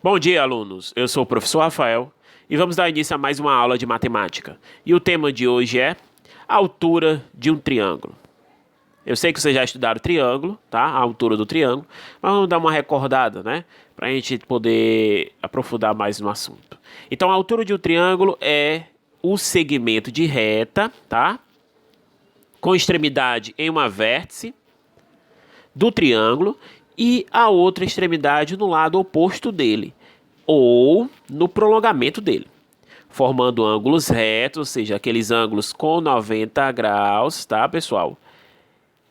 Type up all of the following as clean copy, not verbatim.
Bom dia, alunos. Eu sou o professor Rafael e vamos dar início a mais uma aula de matemática. E o tema de hoje é a altura de um triângulo. Eu sei que vocês já estudaram triângulo, tá? A altura do triângulo, mas vamos dar uma recordada, né? Para a gente poder aprofundar mais no assunto. Então, a altura de um triângulo é o segmento de reta, tá? Com extremidade em uma vértice do triângulo e a outra extremidade no lado oposto dele, ou no prolongamento dele, formando ângulos retos, ou seja, aqueles ângulos com 90 graus, tá, pessoal?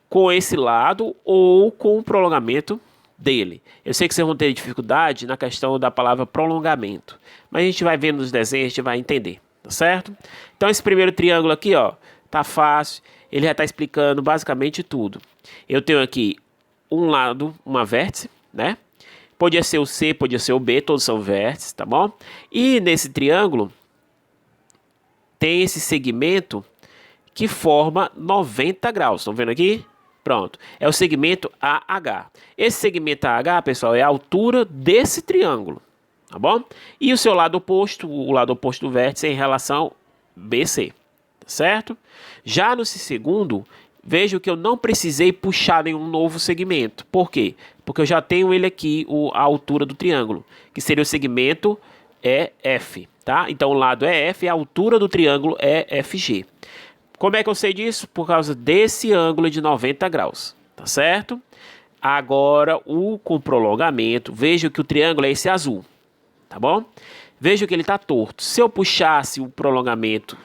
Com esse lado ou com o prolongamento dele. Eu sei que vocês vão ter dificuldade na questão da palavra prolongamento, mas a gente vai ver nos desenhos, a gente vai entender, tá certo? Então esse primeiro triângulo aqui, ó, tá fácil, ele já tá explicando basicamente tudo. Eu tenho aqui um lado, uma vértice, né? Podia ser o C, podia ser o B, todos são vértices, tá bom? E nesse triângulo tem esse segmento que forma 90 graus. Estão vendo aqui? Pronto. É o segmento AH. Esse segmento AH, pessoal, é a altura desse triângulo, tá bom? E o seu lado oposto, o lado oposto do vértice é em relação BC, tá certo? Já no segundo, veja que eu não precisei puxar nenhum novo segmento. Por quê? Porque eu já tenho ele aqui, a altura do triângulo, que seria o segmento EF, tá? Então o lado EF, a altura do triângulo é FG. Como é que eu sei disso? Por causa desse ângulo de 90 graus, tá certo? Agora, com prolongamento, veja que o triângulo é esse azul, tá bom? Veja que ele está torto. Se eu puxasse o prolongamento,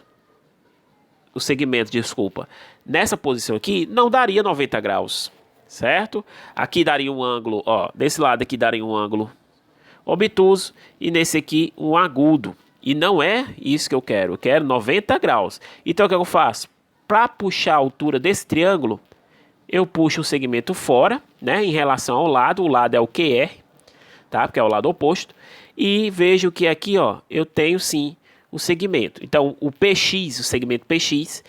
o segmento, desculpa, nessa posição aqui, não daria 90 graus, certo? Aqui daria um ângulo, ó, desse lado aqui daria um ângulo obtuso e nesse aqui um agudo. E não é isso que eu quero 90 graus. Então o que eu faço? Para puxar a altura desse triângulo, eu puxo o segmento fora, né, em relação ao lado, o lado é o QR, tá? Porque é o lado oposto. E vejo que aqui, ó, eu tenho sim o segmento. Então, o PX, o segmento PX,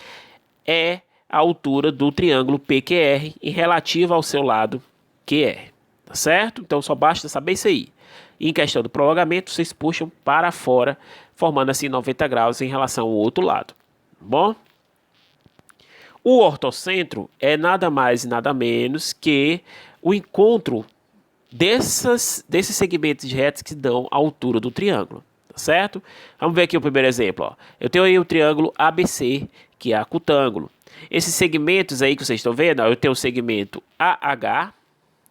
é a altura do triângulo PQR em relativa ao seu lado QR, tá certo? Então, só basta saber isso aí. Em questão do prolongamento, vocês puxam para fora, formando assim 90 graus em relação ao outro lado, tá bom? O ortocentro é nada mais e nada menos que o encontro desses segmentos de retas que dão a altura do triângulo, tá certo? Vamos ver aqui o primeiro exemplo, ó. Eu tenho aí o triângulo ABC, que é acutângulo. Esses segmentos aí que vocês estão vendo, ó, eu tenho o segmento AH,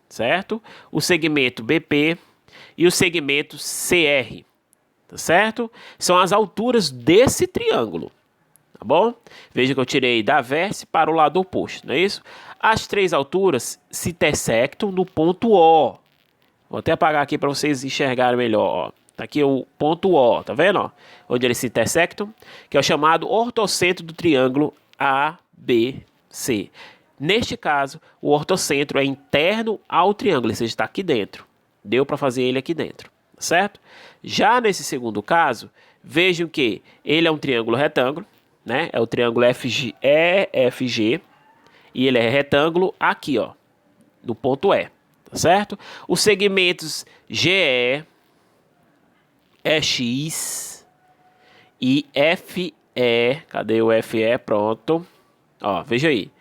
certo? O segmento BP e o segmento CR, tá certo? São as alturas desse triângulo, tá bom? Veja que eu tirei da vértice para o lado oposto, não é isso? As três alturas se intersectam no ponto O. Vou até apagar aqui para vocês enxergarem melhor, ó. Tá aqui o ponto O, tá vendo, ó? Onde eles se intersectam, que é o chamado ortocentro do triângulo ABC. Neste caso, o ortocentro é interno ao triângulo, ou seja, está aqui dentro. Deu para fazer ele aqui dentro, certo? Já nesse segundo caso, vejam que ele é um triângulo retângulo, né? É o triângulo EFG e ele é retângulo aqui, ó, no ponto E, tá certo? Os segmentos GE, EX e FE, cadê o FE? Pronto. Ó, veja aí.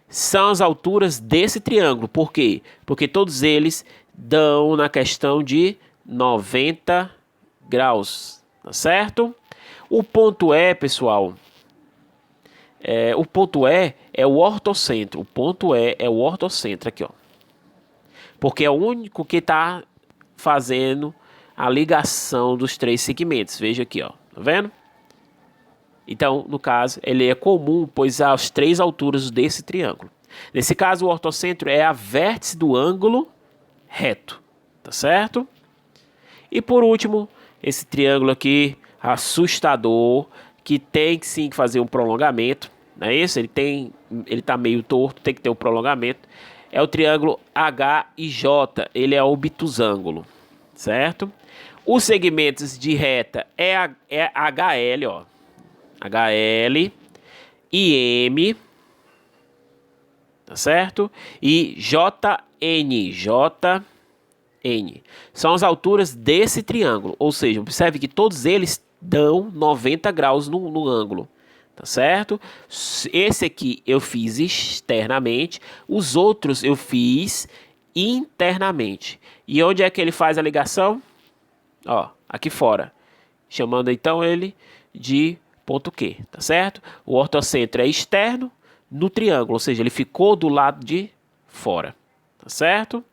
São as alturas desse triângulo. Por quê? Porque todos eles dão na questão de 90 graus, tá certo? O ponto E, pessoal, o ponto E é o ortocentro. O ponto E é o ortocentro aqui, ó. Porque é o único que está fazendo a ligação dos três segmentos. Veja aqui, ó. Tá vendo? Então, no caso, ele é comum, pois há as três alturas desse triângulo. Nesse caso, o ortocentro é a vértice do ângulo reto, tá certo? E por último, esse triângulo aqui, assustador, que tem sim que fazer um prolongamento, não é isso? Ele tá meio torto, tem que ter um prolongamento. É o triângulo HIJ, ele é obtusângulo, certo? Os segmentos de reta é HL, ó. HL, IM, tá certo? E JN, N. São as alturas desse triângulo, ou seja, observe que todos eles dão 90 graus no ângulo, tá certo? Esse aqui eu fiz externamente, os outros eu fiz internamente. E onde é que ele faz a ligação? Ó, aqui fora, chamando então ele de ponto Q, tá certo? O ortocentro é externo no triângulo, ou seja, ele ficou do lado de fora, tá certo?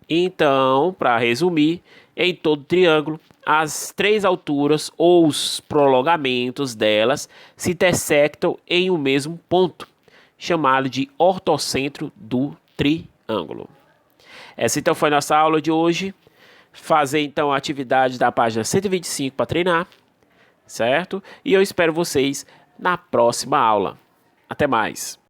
Então, para resumir, em todo triângulo, as três alturas ou os prolongamentos delas se intersectam em um mesmo ponto, chamado de ortocentro do triângulo. Essa então foi nossa aula de hoje. Fazer então a atividade da página 125 para treinar, certo? E eu espero vocês na próxima aula. Até mais!